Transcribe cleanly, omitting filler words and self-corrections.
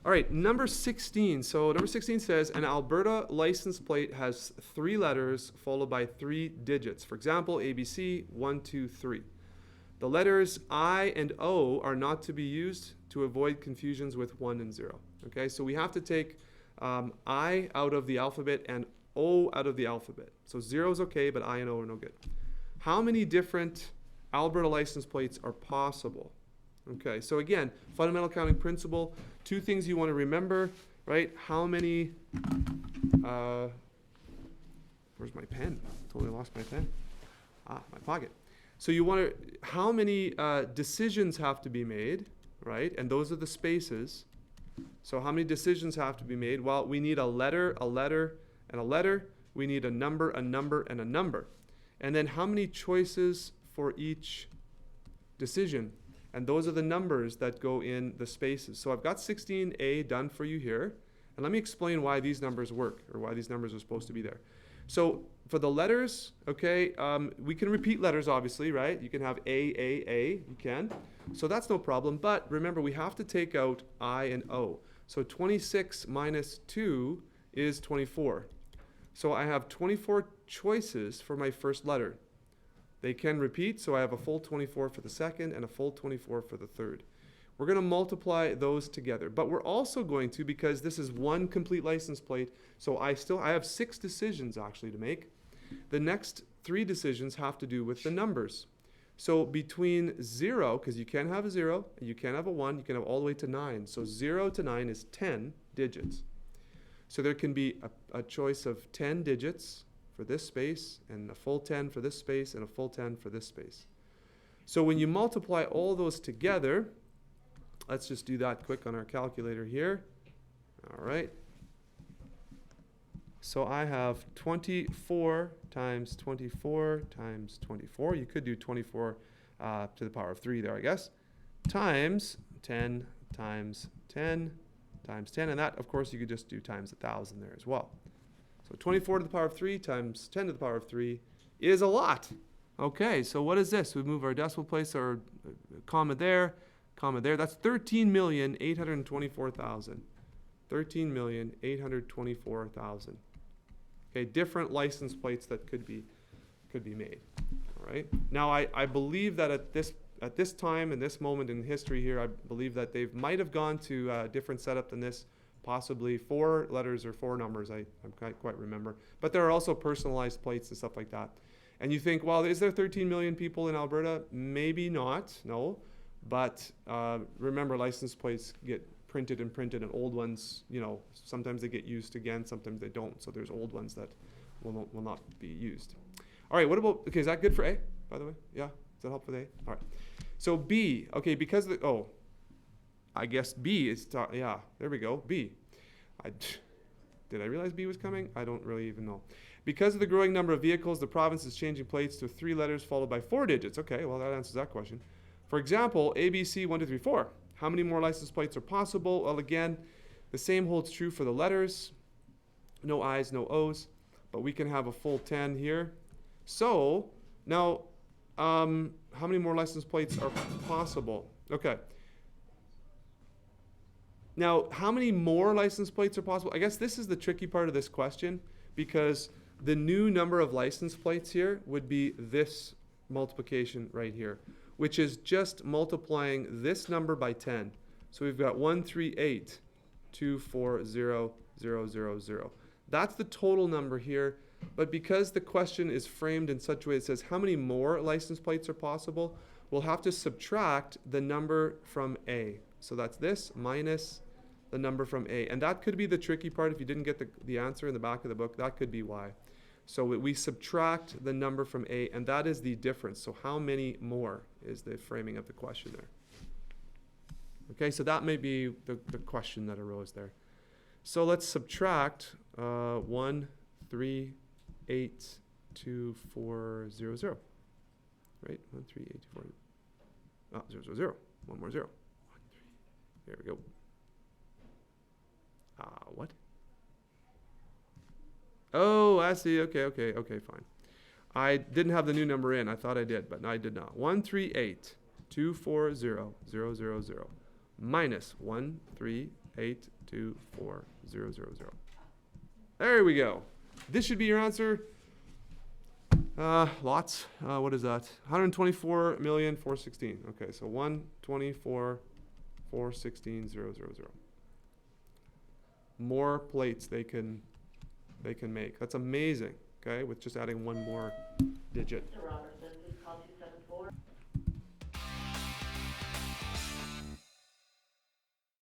All right, number 16. So number 16 says an Alberta license plate has 3 letters followed by 3 digits. For example, ABC 1, 2, 3. The letters I and O are not to be used to avoid confusions with 1 and 0. Okay, so we have to take I out of the alphabet and O out of the alphabet. So 0 is okay, but I and O are no good. How many different Alberta license plates are possible? Okay, so again, fundamental counting principle, 2 things you want to remember, right? How many, where's my pen? Totally lost my pen. My pocket. So you want to, how many decisions have to be made, right? And those are the spaces. So how many decisions have to be made? Well, we need a letter, and a letter. We need a number, and a number. And then how many choices for each decision? And those are the numbers that go in the spaces. So I've got 16A done for you here. And let me explain why these numbers work, or why these numbers are supposed to be there. So for the letters, okay, we can repeat letters, obviously, right? You can have A, you can. So that's no problem. But remember, we have to take out I and O. So 26 minus 2 is 24. So I have 24 choices for my first letter. They can repeat, so I have a full 24 for the second and a full 24 for the third. We're going to multiply those together. But we're also going to, because this is one complete license plate, so I have 6 decisions actually to make. The next 3 decisions have to do with the numbers. So between 0, because you can have a 0, you can have a 1, you can have all the way to 9. So 0 to 9 is 10 digits. So there can be a choice of 10 digits for this space, and a full 10 for this space, and a full 10 for this space. So when you multiply all those together, let's just do that quick on our calculator here. All right. So I have 24 times 24 times 24. You could do 24 to the power of 3 there, I guess. Times 10 times 10 times 10. And that, of course, you could just do times 1,000 there as well. So 24 to the power of 3 times 10 to the power of 3 is a lot. Okay, so what is this? We move our decimal place, our comma there, comma there. That's 13,824,000. 13,824,000. Okay, different license plates that could be made. All right. Now I believe that at this time, in this moment in history here, I believe that they might have gone to a different setup than this. Possibly 4 letters or 4 numbers, I can't quite remember. But there are also personalized plates and stuff like that. And you think, well, is there 13 million people in Alberta? Maybe not, no. But remember, license plates get printed, and old ones, you know, sometimes they get used again, sometimes they don't. So there's old ones that will not be used. All right, what about, okay, is that good for A, by the way? Yeah, does that help with A? All right. So B, okay, because I guess B is, yeah, there we go, B. Did I realize B was coming? I don't really even know. Because of the growing number of vehicles, the province is changing plates to 3 letters followed by 4 digits. Okay, well, that answers that question. For example, ABC 1, 2, 3, 4. How many more license plates are possible? Well, again, the same holds true for the letters. No I's, no O's, but we can have a full 10 here. So now, how many more license plates are possible? Okay. Now, how many more license plates are possible? I guess this is the tricky part of this question, because the new number of license plates here would be this multiplication right here, which is just multiplying this number by 10. So we've got 138,240,000. That's the total number here. But because the question is framed in such a way that says how many more license plates are possible, we'll have to subtract the number from A. So that's this minus the number from A. And that could be the tricky part. If you didn't get the answer in the back of the book, that could be why. So we subtract the number from A, and that is the difference. So how many more is the framing of the question there? Okay, so that may be the question that arose there. So let's subtract 138,240. Right? 138,240. 000. One more 0. 1, 3. There we go. What? Oh, I see. Okay, fine. I didn't have the new number in. I thought I did, but I did not. 138,240,000 minus 138,240,000. 124,000. There we go. This should be your answer. Lots. What is that? 124,416,000. Okay, so 124,416,000. More plates they can make. That's amazing. Okay, with just adding one more digit. Robert.